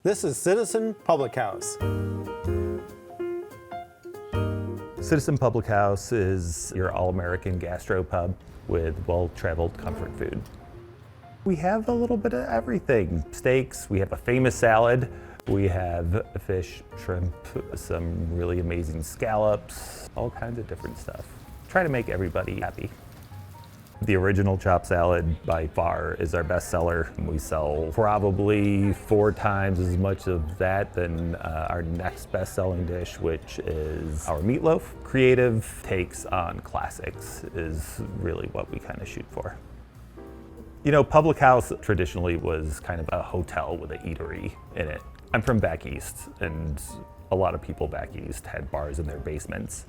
This is Citizen Public House. Citizen Public House is your all-American gastropub with well-traveled comfort food. We have a little bit of everything. Steaks, we have a famous salad, we have fish, shrimp, some really amazing scallops, all kinds of different stuff. Try to make everybody happy. The original chopped salad by far is our best seller. We sell probably 4 times as much of that than our next best-selling dish, which is our meatloaf. Creative takes on classics is really what we kind of shoot for. You know, Public House traditionally was kind of a hotel with an eatery in it. I'm from back east, and a lot of people back east had bars in their basements,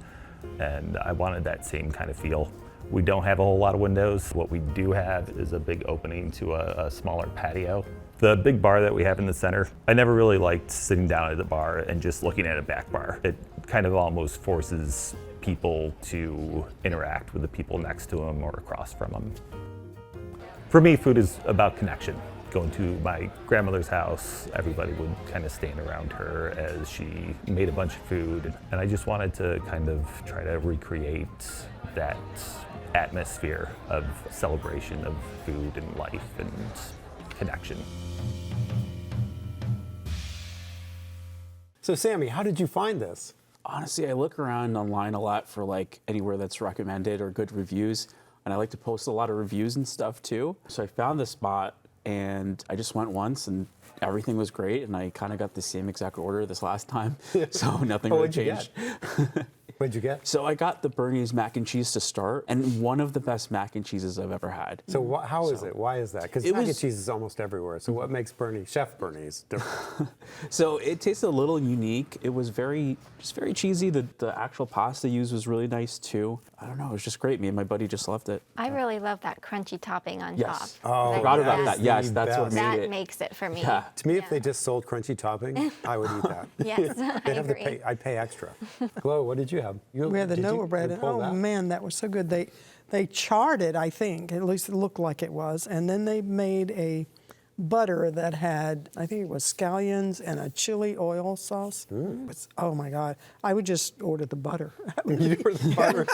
and I wanted that same kind of feel. We don't have a whole lot of windows. What we do have is a big opening to a smaller patio. The big bar that we have in the center, I never really liked sitting down at the bar and just looking at a back bar. It kind of almost forces people to interact with the people next to them or across from them. For me, food is about connection. Going to my grandmother's house, everybody would kind of stand around her as she made a bunch of food. And I just wanted to kind of try to recreate that atmosphere of celebration of food and life and connection. So Sammy, how did you find this? Honestly, I look around online a lot for like anywhere that's recommended or good reviews, and I like to post a lot of reviews and stuff too. So I found this spot and I just went once and everything was great, and I kind of got the same exact order this last time, so nothing really changed. What'd you get? So I got the Bernie's mac and cheese to start, and one of the best mac and cheeses I've ever had. So how is it? Why is that? Because mac and cheese is almost everywhere. So what makes Chef Bernie's different? So it tasted a little unique. It was just very cheesy. The actual pasta used was really nice too. I don't know, it was just great. Me and my buddy just loved it. I really love that crunchy topping on top. Oh, I forgot about that. Yes, that's what made it. That makes it for me. Yeah. To me, if they just sold crunchy topping, I would eat that. Yes, I agree. I'd pay extra. Glo, what did you have? We had the Did you Noah bread, and pull oh that? man, that was so good. They charred it, I think, at least it looked like it was, and then they made a butter that had, I think it was scallions and a chili oil sauce. Oh my God, I would just order the butter. You were the butter.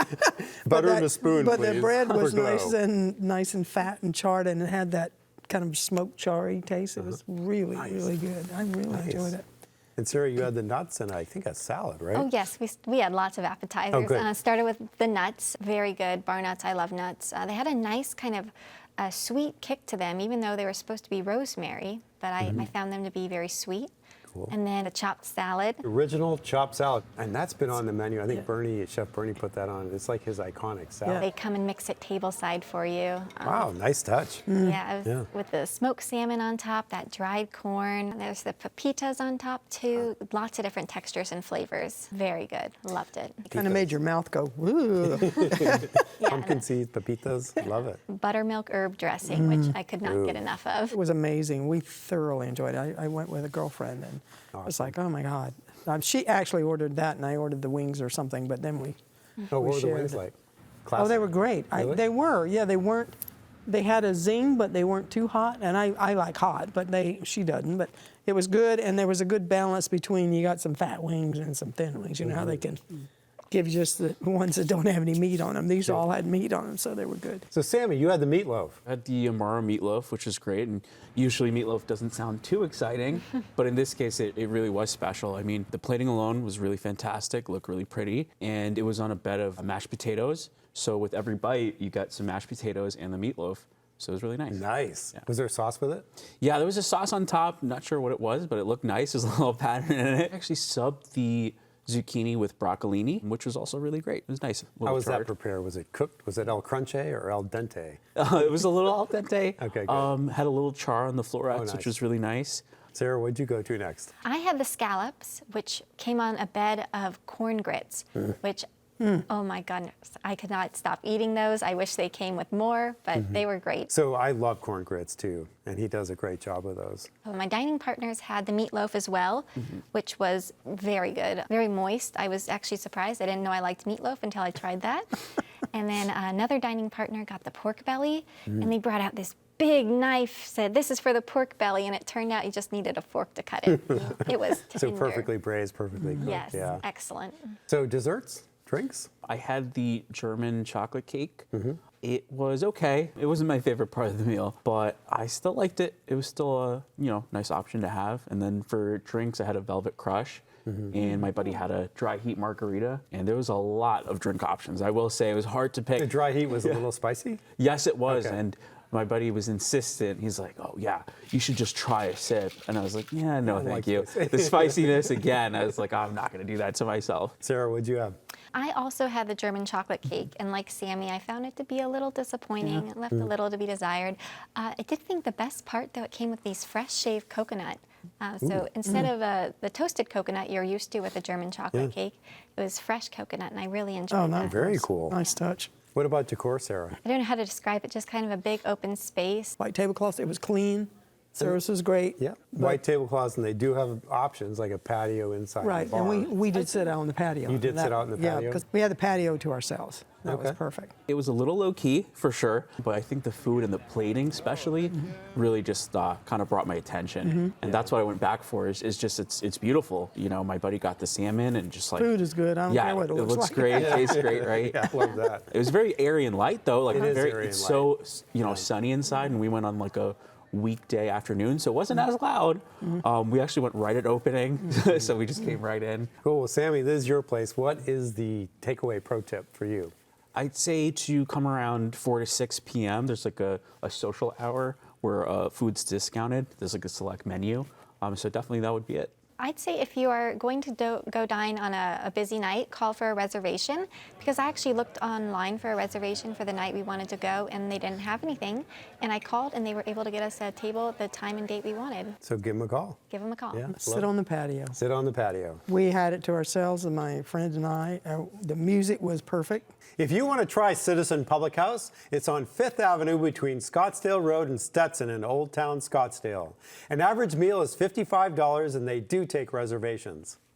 Butter and a spoon, But please. the bread was For Glo. nice and fat and charred, and it had that kind of smoked charry taste. It was really, really good. I really enjoyed it. And Sarah, you had the nuts and I think a salad, right? Oh yes, we had lots of appetizers. Oh, good. Started with the nuts, very good. Bar nuts, I love nuts. They had a nice kind of sweet kick to them, even though they were supposed to be rosemary, but I found them to be very sweet. Cool. And then the chopped salad. Original chopped salad. And that's been on the menu. I think Chef Bernie put that on. It's like his iconic salad. They come and mix it tableside for you. Wow, nice touch. Yeah, it was with the smoked salmon on top, that dried corn. There's the pepitas on top too. Lots of different textures and flavors. Very good. Loved it. Kind of made your mouth go, ooh. Pumpkin seeds, pepitas, love it. Buttermilk herb dressing, which I could not get enough of. It was amazing. We thoroughly enjoyed it. I went with a girlfriend, and it was like, oh my God. She actually ordered that, and I ordered the wings or something, but then we Oh, what were the shared wings it. like? Oh, Classic. they were great. Really? They were. Yeah, they weren't. They had a zing, but they weren't too hot. And I like hot, but she doesn't. But it was good, and there was a good balance between you got some fat wings and some thin wings. You know how they can give you just the ones that don't have any meat on them. These all had meat on them, so they were good. So Sammy, you had the meatloaf. I had the Amara meatloaf, which is great, and usually meatloaf doesn't sound too exciting, but in this case it really was special. I mean, the plating alone was really fantastic, looked really pretty, and it was on a bed of mashed potatoes, so with every bite you got some mashed potatoes and the meatloaf, so it was really nice. Nice. Yeah. Was there sauce with it? Yeah, there was a sauce on top, not sure what it was, but it looked nice. There's a little pattern in it. I actually subbed the zucchini with broccolini, which was also really great. It was nice. How was that prepared? Was it cooked? Was it al crunche or al dente? It was a little al dente. Okay, good. Had a little char on the florets, nice. which was really nice. Sarah, what'd you go to next? I had the scallops, which came on a bed of corn grits, which, oh my goodness, I could not stop eating those. I wish they came with more, but they were great. So I love corn grits too, and he does a great job with those. My dining partners had the meatloaf as well, which was very good, very moist. I was actually surprised. I didn't know I liked meatloaf until I tried that. And then another dining partner got the pork belly, and they brought out this big knife said, "This is for the pork belly," and it turned out you just needed a fork to cut it. It was So tender. perfectly braised, perfectly cooked. Yes, Yeah. excellent. So desserts, drinks. I had the German chocolate cake. It was okay. It wasn't my favorite part of the meal, but I still liked it. It was still a nice option to have. And then for drinks, I had a Velvet Crush, and my buddy had a dry heat margarita. And there was a lot of drink options. I will say it was hard to pick. The dry heat was a little spicy. Yes, it was. Okay. And my buddy was insistent. He's like, "Oh yeah, you should just try a sip." And I was like, "Yeah, no, like thank you." spicy. The spiciness again. I was like, "I'm not going to do that to myself." Sarah, what'd you have? I also had the German chocolate cake, and like Sammy, I found it to be a little disappointing. It left a little to be desired. I did think the best part, though, it came with these fresh shaved coconut. So instead of the toasted coconut you're used to with a German chocolate cake, it was fresh coconut, and I really enjoyed Oh, that. nice. Very cool. Nice touch. What about decor, Sarah? I don't know how to describe it, just kind of a big open space. White tablecloths, it was clean. Service was great. Yeah, but- white tablecloths, and they do have options like a patio inside. Right, the bar. and we did sit out on the patio. You did sit out in the patio? Yeah, because we had the patio to ourselves. That was Okay. perfect. It was a little low key for sure, but I think the food and the plating, especially, really just kind of brought my attention, and that's what I went back for. Is just it's beautiful. My buddy got the salmon and just like Food is good. I don't yeah, care what it looks like. great, it tastes great, right? Yeah, I love that. It was very airy and light though. Like It is very, airy it's and so sunny inside, and we went on like a weekday afternoon, so it wasn't as loud. We actually went right at opening, so we just came right in. Cool. Well, Sammy, this is your place. What is the takeaway pro tip for you? I'd say to come around 4 to 6 p.m. There's like a social hour where food's discounted. There's like a select menu. So definitely that would be it. I'd say if you are going to go dine on a busy night, call for a reservation, because I actually looked online for a reservation for the night we wanted to go, and they didn't have anything. And I called, and they were able to get us a table at the time and date we wanted. So give them a call. Give them a call. Yeah. Sit on the patio. Sit on the patio. We had it to ourselves, and my friend and I. The music was perfect. If you want to try Citizen Public House, it's on 5th Avenue between Scottsdale Road and Stetson in Old Town Scottsdale. An average meal is $55, and they do take reservations.